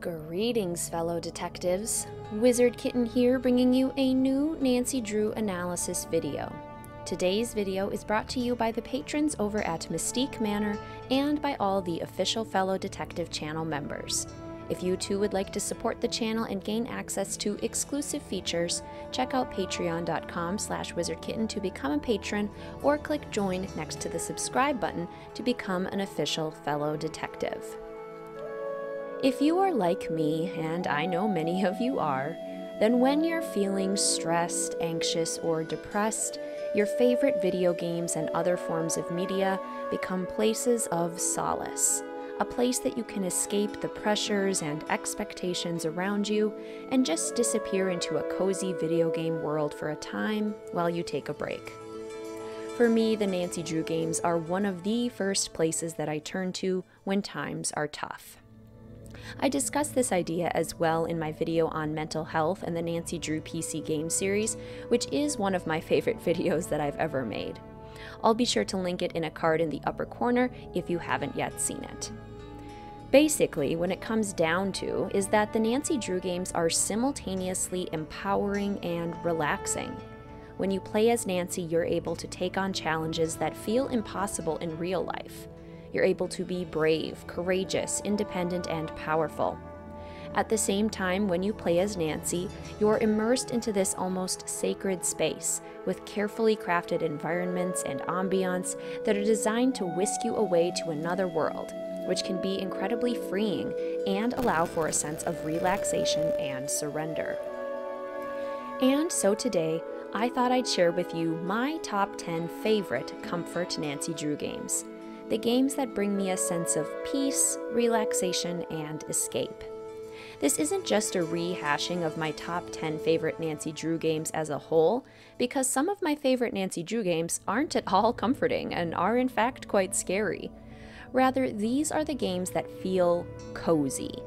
Greetings, fellow detectives. Wizard Kitten here, bringing you a new Nancy Drew analysis video. Today's video is brought to you by the patrons over at Mystique Manor and by all the official Fellow Detective channel members. If you too would like to support the channel and gain access to exclusive features, check out patreon.com/wizardkitten to become a patron, or click join next to the subscribe button to become an official fellow detective. If you are like me, and I know many of you are, then when you're feeling stressed, anxious, or depressed, your favorite video games and other forms of media become places of solace. A place that you can escape the pressures and expectations around you and just disappear into a cozy video game world for a time while you take a break. For me, the Nancy Drew games are one of the first places that I turn to when times are tough. I discussed this idea as well in my video on mental health and the Nancy Drew PC game series, which is one of my favorite videos that I've ever made. I'll be sure to link it in a card in the upper corner if you haven't yet seen it. Basically, what it comes down to is that the Nancy Drew games are simultaneously empowering and relaxing. When you play as Nancy, you're able to take on challenges that feel impossible in real life. You're able to be brave, courageous, independent, and powerful. At the same time, when you play as Nancy, you're immersed into this almost sacred space with carefully crafted environments and ambiance that are designed to whisk you away to another world, which can be incredibly freeing and allow for a sense of relaxation and surrender. And so today, I thought I'd share with you my top 10 favorite comfort Nancy Drew games. The games that bring me a sense of peace, relaxation, and escape. This isn't just a rehashing of my top 10 favorite Nancy Drew games as a whole, because some of my favorite Nancy Drew games aren't at all comforting and are in fact quite scary. Rather, these are the games that feel cozy.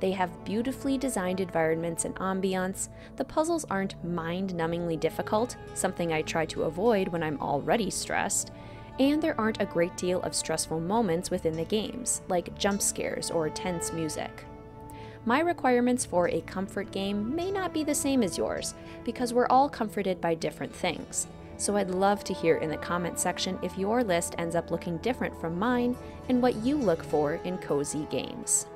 They have beautifully designed environments and ambiance, the puzzles aren't mind-numbingly difficult, something I try to avoid when I'm already stressed, and there aren't a great deal of stressful moments within the games, like jump scares or tense music. My requirements for a comfort game may not be the same as yours, because we're all comforted by different things. So I'd love to hear in the comment section if your list ends up looking different from mine and what you look for in cozy games.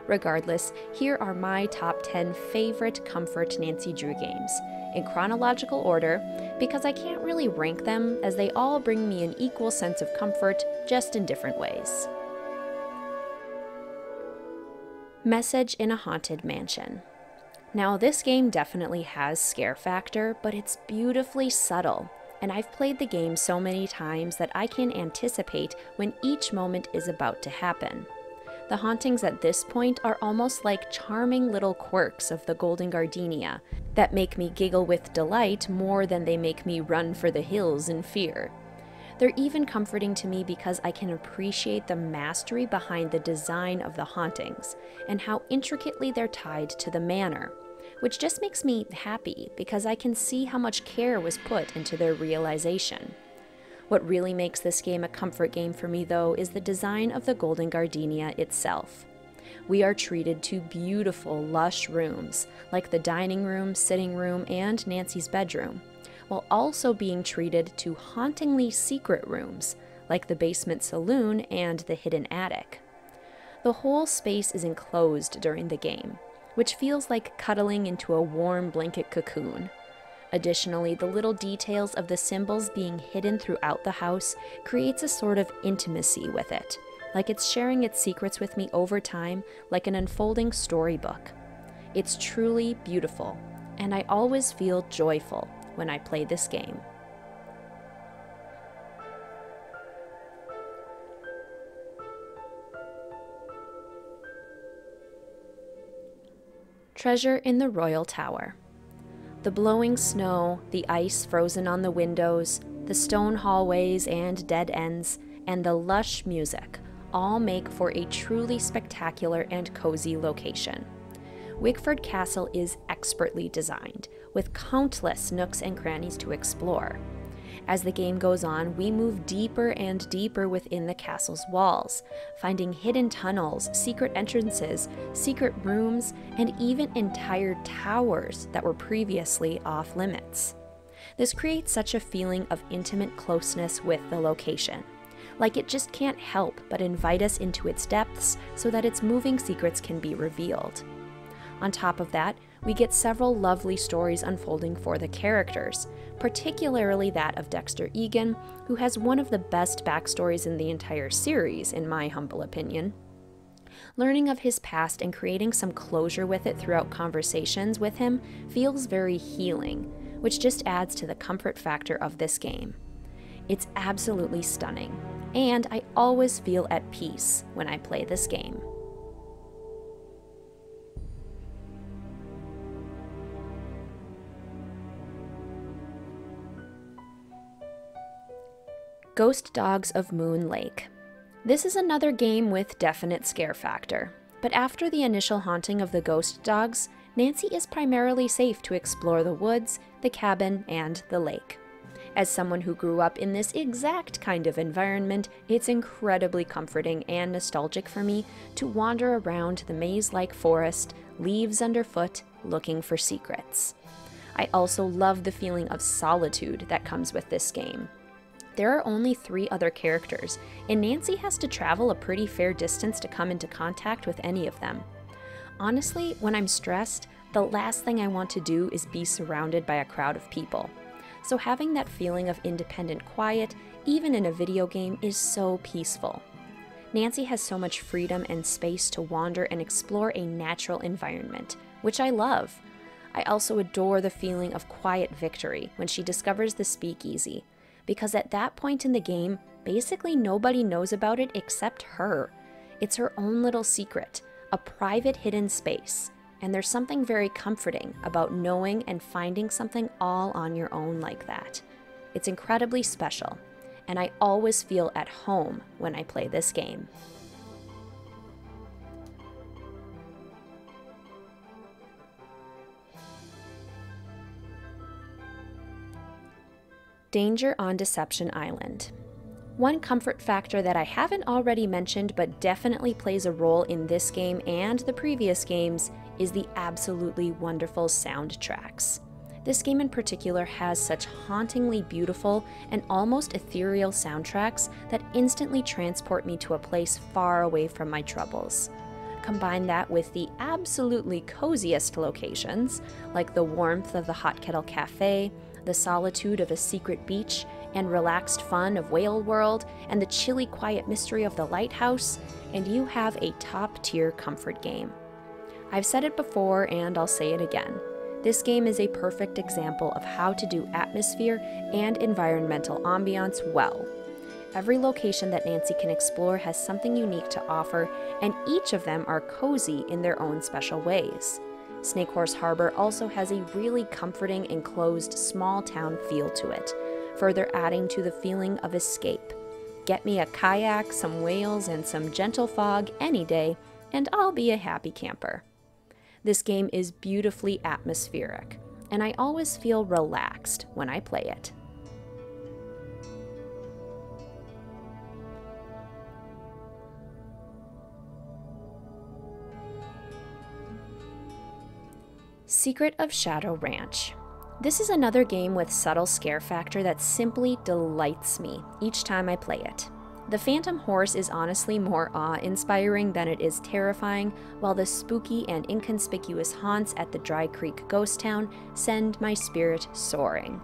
Regardless, here are my top 10 favorite comfort Nancy Drew games, in chronological order, because I can't really rank them as they all bring me an equal sense of comfort, just in different ways. Message in a Haunted Mansion. Now, this game definitely has scare factor, but it's beautifully subtle, and I've played the game so many times that I can anticipate when each moment is about to happen. The hauntings at this point are almost like charming little quirks of the Golden Gardenia that make me giggle with delight more than they make me run for the hills in fear. They're even comforting to me because I can appreciate the mastery behind the design of the hauntings and how intricately they're tied to the manor, which just makes me happy because I can see how much care was put into their realization. What really makes this game a comfort game for me, though, is the design of the Golden Gardenia itself. We are treated to beautiful, lush rooms, like the dining room, sitting room, and Nancy's bedroom, while also being treated to hauntingly secret rooms, like the basement saloon and the hidden attic. The whole space is enclosed during the game, which feels like cuddling into a warm blanket cocoon. Additionally, the little details of the symbols being hidden throughout the house creates a sort of intimacy with it, like it's sharing its secrets with me over time, like an unfolding storybook. It's truly beautiful, and I always feel joyful when I play this game. Treasure in the Royal Tower. The blowing snow, the ice frozen on the windows, the stone hallways and dead ends, and the lush music all make for a truly spectacular and cozy location. Wickford Castle is expertly designed, with countless nooks and crannies to explore. As the game goes on, we move deeper and deeper within the castle's walls, finding hidden tunnels, secret entrances, secret rooms, and even entire towers that were previously off limits. This creates such a feeling of intimate closeness with the location. Like it just can't help but invite us into its depths so that its moving secrets can be revealed. On top of that, we get several lovely stories unfolding for the characters, particularly that of Dexter Egan, who has one of the best backstories in the entire series, in my humble opinion. Learning of his past and creating some closure with it throughout conversations with him feels very healing, which just adds to the comfort factor of this game. It's absolutely stunning, and I always feel at peace when I play this game. Ghost Dogs of Moon Lake. This is another game with definite scare factor, but after the initial haunting of the ghost dogs, Nancy is primarily safe to explore the woods, the cabin, and the lake. As someone who grew up in this exact kind of environment, it's incredibly comforting and nostalgic for me to wander around the maze-like forest, leaves underfoot, looking for secrets. I also love the feeling of solitude that comes with this game. There are only 3 other characters, and Nancy has to travel a pretty fair distance to come into contact with any of them. Honestly, when I'm stressed, the last thing I want to do is be surrounded by a crowd of people. So having that feeling of independent quiet, even in a video game, is so peaceful. Nancy has so much freedom and space to wander and explore a natural environment, which I love. I also adore the feeling of quiet victory when she discovers the speakeasy, because at that point in the game, basically nobody knows about it except her. It's her own little secret, a private hidden space, and there's something very comforting about knowing and finding something all on your own like that. It's incredibly special, and I always feel at home when I play this game. Danger on Deception Island. One comfort factor that I haven't already mentioned but definitely plays a role in this game and the previous games is the absolutely wonderful soundtracks. This game in particular has such hauntingly beautiful and almost ethereal soundtracks that instantly transport me to a place far away from my troubles. Combine that with the absolutely coziest locations, like the warmth of the Hot Kettle Cafe, the solitude of a secret beach, and relaxed fun of Whale World, and the chilly quiet mystery of the lighthouse, and you have a top-tier comfort game. I've said it before and I'll say it again. This game is a perfect example of how to do atmosphere and environmental ambiance well. Every location that Nancy can explore has something unique to offer, and each of them are cozy in their own special ways. Snake Horse Harbor also has a really comforting, enclosed, small town feel to it, further adding to the feeling of escape. Get me a kayak, some whales, and some gentle fog any day, and I'll be a happy camper. This game is beautifully atmospheric, and I always feel relaxed when I play it. Secret of Shadow Ranch. This is another game with subtle scare factor that simply delights me each time I play it. The Phantom Horse is honestly more awe-inspiring than it is terrifying, while the spooky and inconspicuous haunts at the Dry Creek ghost town send my spirit soaring.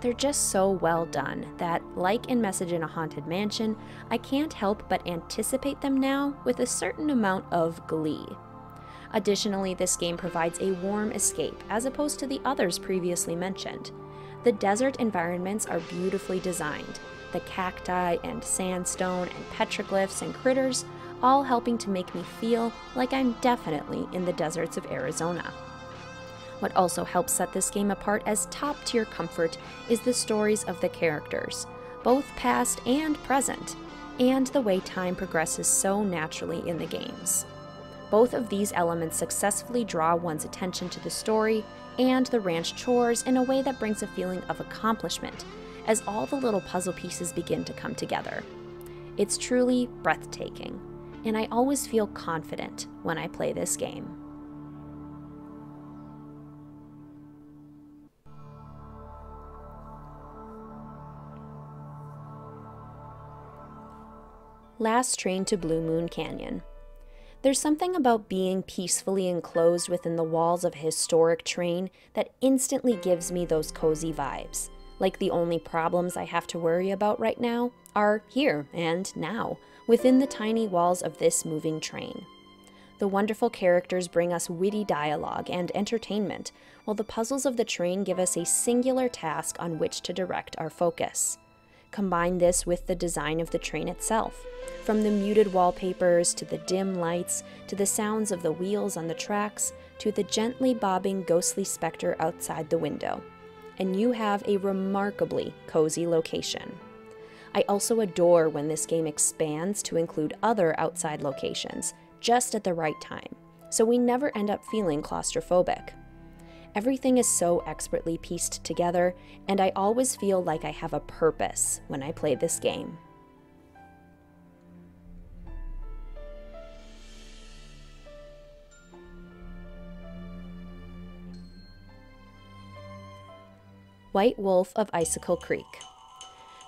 They're just so well done that, like in Message in a Haunted Mansion, I can't help but anticipate them now with a certain amount of glee. Additionally, this game provides a warm escape as opposed to the others previously mentioned. The desert environments are beautifully designed, the cacti and sandstone and petroglyphs and critters all helping to make me feel like I'm definitely in the deserts of Arizona. What also helps set this game apart as top-tier comfort is the stories of the characters, both past and present, and the way time progresses so naturally in the games. Both of these elements successfully draw one's attention to the story and the ranch chores in a way that brings a feeling of accomplishment, as all the little puzzle pieces begin to come together. It's truly breathtaking, and I always feel confident when I play this game. Last Train to Blue Moon Canyon. There's something about being peacefully enclosed within the walls of a historic train that instantly gives me those cozy vibes. Like the only problems I have to worry about right now are here and now, within the tiny walls of this moving train. The wonderful characters bring us witty dialogue and entertainment, while the puzzles of the train give us a singular task on which to direct our focus. Combine this with the design of the train itself, from the muted wallpapers to the dim lights, to the sounds of the wheels on the tracks, to the gently bobbing ghostly specter outside the window, and you have a remarkably cozy location. I also adore when this game expands to include other outside locations, just at the right time, so we never end up feeling claustrophobic. Everything is so expertly pieced together, and I always feel like I have a purpose when I play this game. White Wolf of Icicle Creek.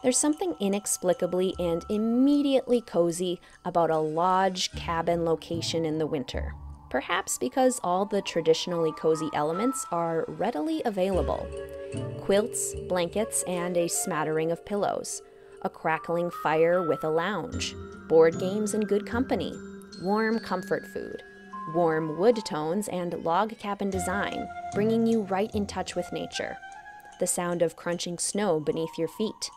There's something inexplicably and immediately cozy about a lodge cabin location in the winter. Perhaps because all the traditionally cozy elements are readily available. Quilts, blankets, and a smattering of pillows. A crackling fire with a lounge. Board games and good company. Warm comfort food. Warm wood tones and log cabin design, bringing you right in touch with nature. The sound of crunching snow beneath your feet.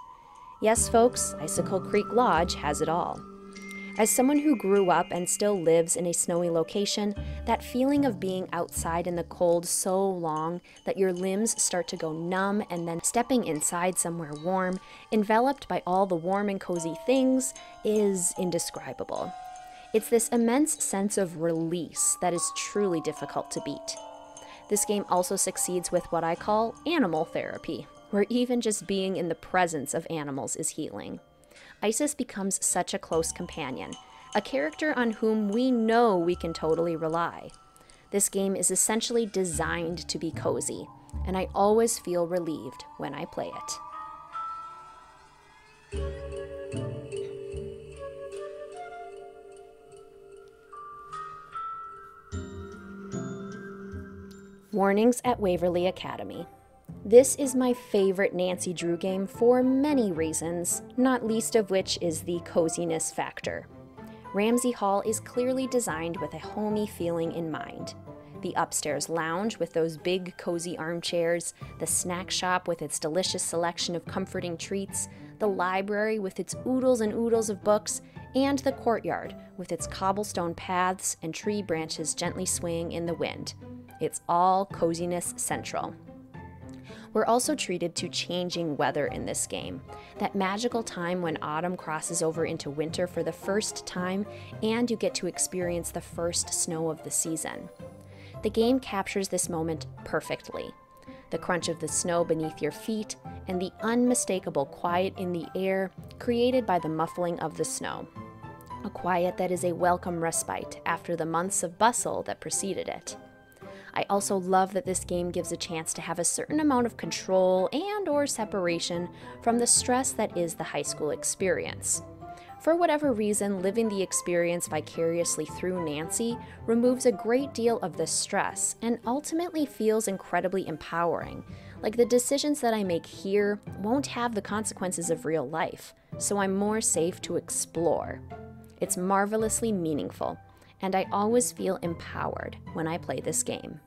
Yes, folks, Icicle Creek Lodge has it all. As someone who grew up and still lives in a snowy location, that feeling of being outside in the cold so long that your limbs start to go numb and then stepping inside somewhere warm, enveloped by all the warm and cozy things, is indescribable. It's this immense sense of release that is truly difficult to beat. This game also succeeds with what I call animal therapy, where even just being in the presence of animals is healing. Isis becomes such a close companion, a character on whom we know we can totally rely. This game is essentially designed to be cozy, and I always feel relieved when I play it. Warnings at Waverly Academy. This is my favorite Nancy Drew game for many reasons, not least of which is the coziness factor. Ramsey Hall is clearly designed with a homey feeling in mind. The upstairs lounge with those big cozy armchairs, the snack shop with its delicious selection of comforting treats, the library with its oodles and oodles of books, and the courtyard with its cobblestone paths and tree branches gently swaying in the wind. It's all coziness central. We're also treated to changing weather in this game, that magical time when autumn crosses over into winter for the first time and you get to experience the first snow of the season. The game captures this moment perfectly. The crunch of the snow beneath your feet and the unmistakable quiet in the air created by the muffling of the snow. A quiet that is a welcome respite after the months of bustle that preceded it. I also love that this game gives a chance to have a certain amount of control and/or separation from the stress that is the high school experience. For whatever reason, living the experience vicariously through Nancy removes a great deal of the stress and ultimately feels incredibly empowering. Like the decisions that I make here won't have the consequences of real life, so I'm more safe to explore. It's marvelously meaningful, and I always feel empowered when I play this game.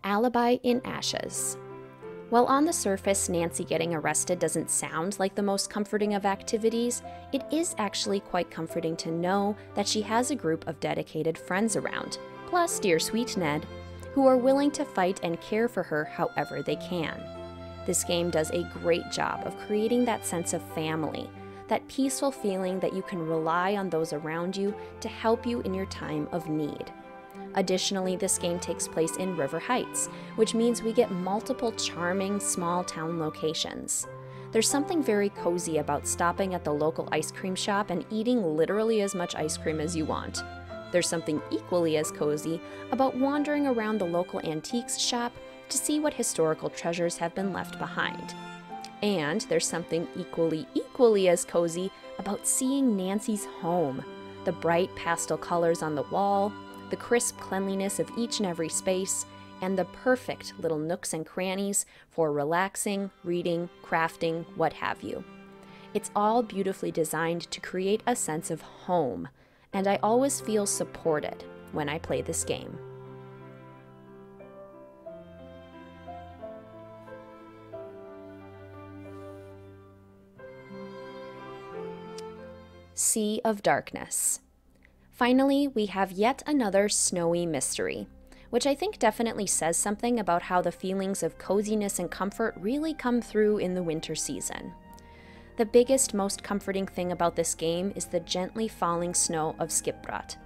Alibi in Ashes. While on the surface, Nancy getting arrested doesn't sound like the most comforting of activities, it is actually quite comforting to know that she has a group of dedicated friends around, plus dear sweet Ned, who are willing to fight and care for her however they can. This game does a great job of creating that sense of family, that peaceful feeling that you can rely on those around you to help you in your time of need. Additionally, this game takes place in River Heights, which means we get multiple charming small town locations. There's something very cozy about stopping at the local ice cream shop and eating literally as much ice cream as you want. There's something equally as cozy about wandering around the local antiques shop to see what historical treasures have been left behind. And there's something equally as cozy about seeing Nancy's home. The bright pastel colors on the wall, the crisp cleanliness of each and every space, and the perfect little nooks and crannies for relaxing, reading, crafting, what have you. It's all beautifully designed to create a sense of home, and I always feel supported when I play this game. Sea of Darkness. Finally, we have yet another snowy mystery, which I think definitely says something about how the feelings of coziness and comfort really come through in the winter season. The biggest, most comforting thing about this game is the gently falling snow of Skipbrat.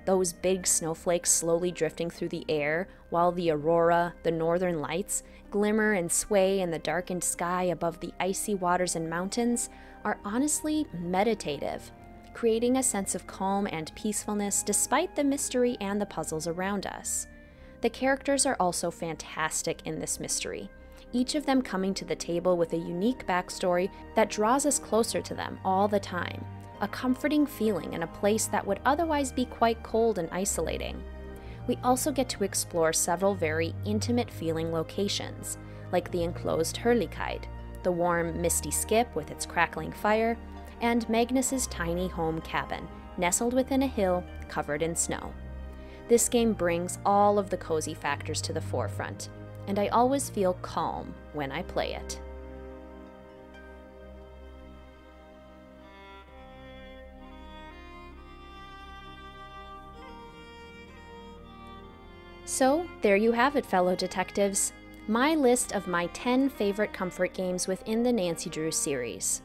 Those big snowflakes slowly drifting through the air while the aurora, the northern lights, glimmer and sway in the darkened sky above the icy waters and mountains are honestly meditative, creating a sense of calm and peacefulness despite the mystery and the puzzles around us. The characters are also fantastic in this mystery, each of them coming to the table with a unique backstory that draws us closer to them all the time, a comforting feeling in a place that would otherwise be quite cold and isolating. We also get to explore several very intimate feeling locations, like the enclosed Hurligheid, the warm, misty skip with its crackling fire, and Magnus's tiny home cabin, nestled within a hill covered in snow. This game brings all of the cozy factors to the forefront, and I always feel calm when I play it. So, there you have it, fellow detectives. My list of my 10 favorite comfort games within the Nancy Drew series.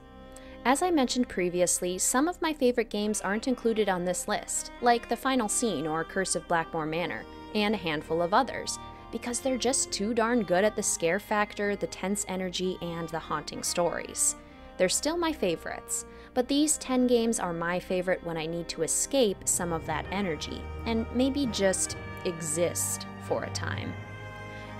As I mentioned previously, some of my favorite games aren't included on this list, like The Final Scene or Curse of Blackmore Manor, and a handful of others, because they're just too darn good at the scare factor, the tense energy, and the haunting stories. They're still my favorites, but these 10 games are my favorite when I need to escape some of that energy, and maybe just exist for a time.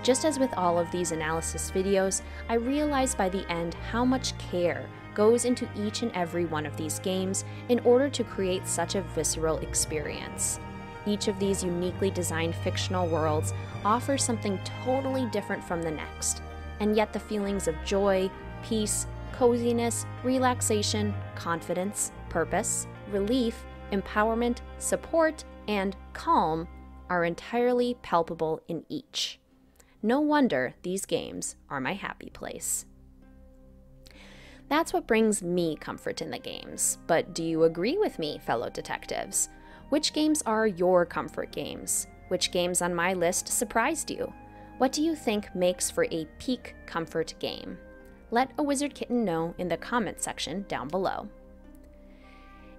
Just as with all of these analysis videos, I realized by the end how much care goes into each and every one of these games in order to create such a visceral experience. Each of these uniquely designed fictional worlds offers something totally different from the next, and yet the feelings of joy, peace, coziness, relaxation, confidence, purpose, relief, empowerment, support, and calm are entirely palpable in each. No wonder these games are my happy place. That's what brings me comfort in the games, but do you agree with me, fellow detectives? Which games are your comfort games? Which games on my list surprised you? What do you think makes for a peak comfort game? Let a Wizard Kitten know in the comment section down below.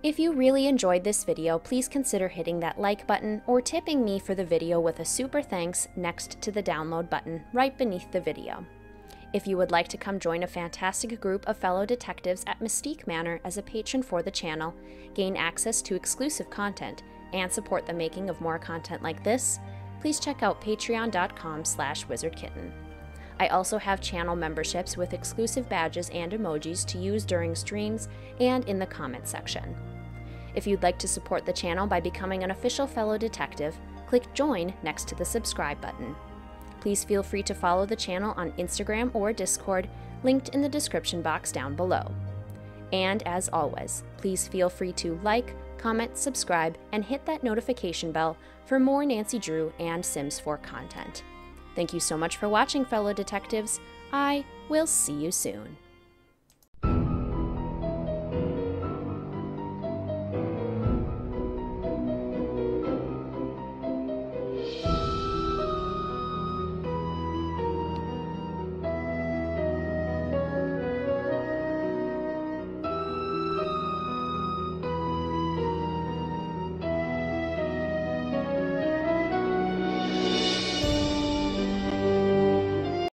If you really enjoyed this video, please consider hitting that like button or tipping me for the video with a super thanks next to the download button right beneath the video. If you would like to come join a fantastic group of fellow detectives at Mystique Manor as a patron for the channel, gain access to exclusive content, and support the making of more content like this, please check out patreon.com/wizardkitten. I also have channel memberships with exclusive badges and emojis to use during streams and in the comment section. If you'd like to support the channel by becoming an official fellow detective, click join next to the subscribe button. Please feel free to follow the channel on Instagram or Discord, linked in the description box down below. And as always, please feel free to like, comment, subscribe, and hit that notification bell for more Nancy Drew and Sims 4 content. Thank you so much for watching, fellow detectives. I will see you soon.